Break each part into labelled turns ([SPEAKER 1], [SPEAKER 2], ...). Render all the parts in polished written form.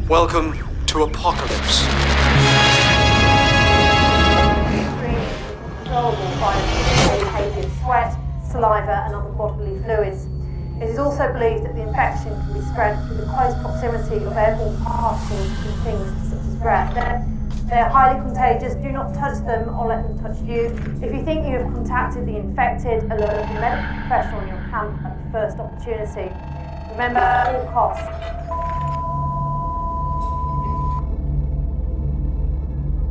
[SPEAKER 1] Welcome to Apocalypse.
[SPEAKER 2] Controllable by behaviour, sweat, saliva and other bodily fluids. It is also believed that the infection can be spread through the close proximity of airborne particles and things such as breath. They're highly contagious. Do not touch them or let them touch you. If you think you have contacted the infected, alert a medical professional in your camp at the first opportunity. Remember, at all costs.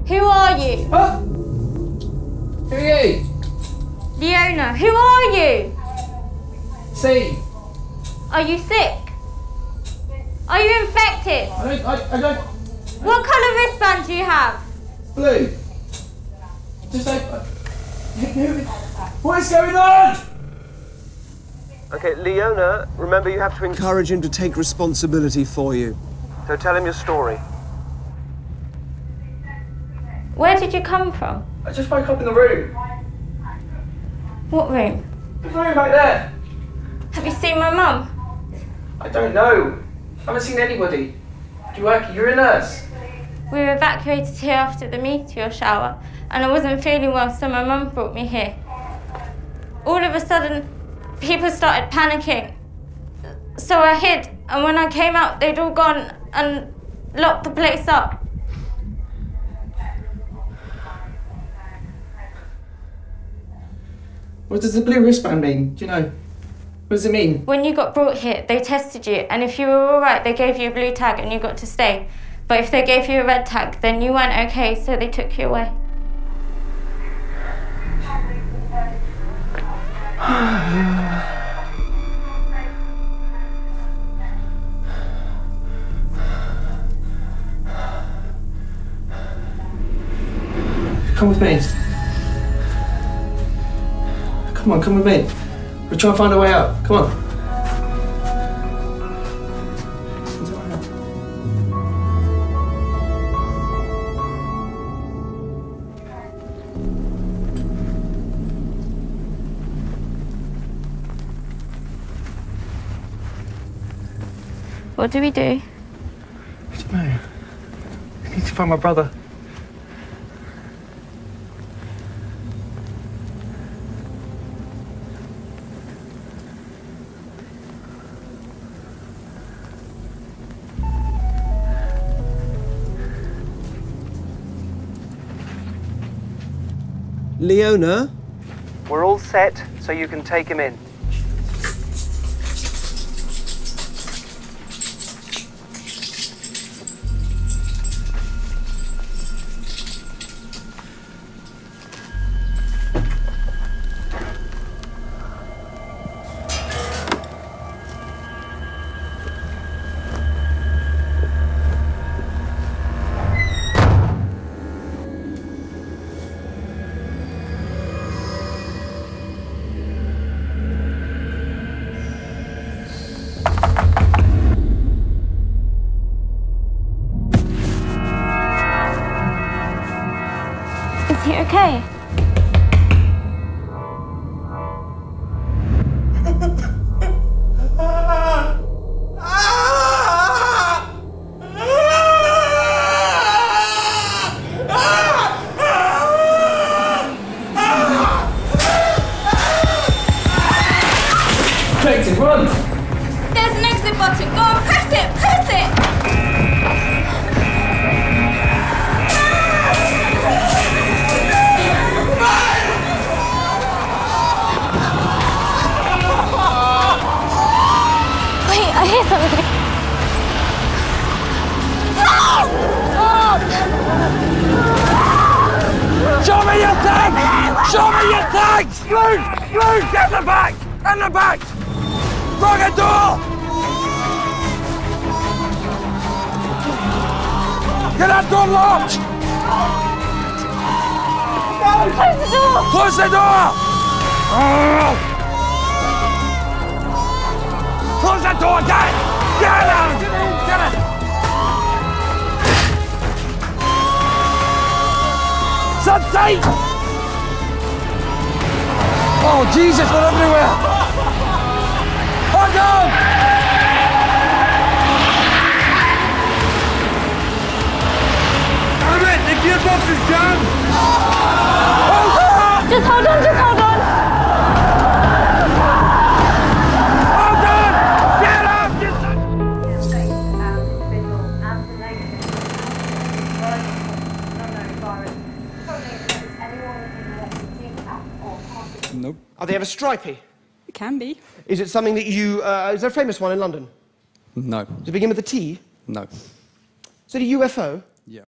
[SPEAKER 3] Who are you?
[SPEAKER 4] Huh? Who are you?
[SPEAKER 3] Leona, who are you?
[SPEAKER 4] See.
[SPEAKER 3] Are you sick? Are you infected?
[SPEAKER 4] I don't...
[SPEAKER 3] What colour wristband do you have?
[SPEAKER 4] Blue. Just what is going on?
[SPEAKER 5] Okay, Leona, remember you have to encourage him to take responsibility for you. So tell him your story.
[SPEAKER 3] Where did you come from?
[SPEAKER 4] I just woke up in the room.
[SPEAKER 3] What room?
[SPEAKER 4] The room back there.
[SPEAKER 3] Have you seen my mum?
[SPEAKER 4] I don't know. I haven't seen anybody. Do you work? You're a nurse.
[SPEAKER 3] We were evacuated here after the meteor shower, and I wasn't feeling well, so my mum brought me here. All of a sudden, people started panicking. So I hid, and when I came out, they'd all gone and locked the place up.
[SPEAKER 4] What does the blue wristband mean? Do you know? What does it mean?
[SPEAKER 3] When you got brought here, they tested you, and if you were all right, they gave you a blue tag and you got to stay. But if they gave you a red tag, then you weren't okay, so they took you away.
[SPEAKER 4] Come with me. Come with me. We'll try and find a way out. Come on.
[SPEAKER 3] What do we do?
[SPEAKER 4] I don't know. I need to find my brother.
[SPEAKER 5] Leona, we're all set, so you can take him in.
[SPEAKER 3] Is he okay?
[SPEAKER 4] Clayton, run!
[SPEAKER 3] There's an exit button. Go on, press it! Press it! Wait, I hear something.
[SPEAKER 6] Show me your tags! Show me your tags! Blue, get in the back! In the back! Rocket door! Get that door locked!
[SPEAKER 3] Close the door!
[SPEAKER 6] Close the door! Close that door! Get it! Get it out! Get it! Shut tight! Oh, Jesus, we're everywhere! Hold on!
[SPEAKER 3] Just hold on, just hold on.
[SPEAKER 6] Hold on! Get up!
[SPEAKER 7] Nope.
[SPEAKER 8] Are they ever stripy?
[SPEAKER 7] It can be.
[SPEAKER 8] Is it something that you... is there a famous one in London?
[SPEAKER 7] No.
[SPEAKER 8] Does it begin with a T?
[SPEAKER 7] No.
[SPEAKER 8] Is it a UFO?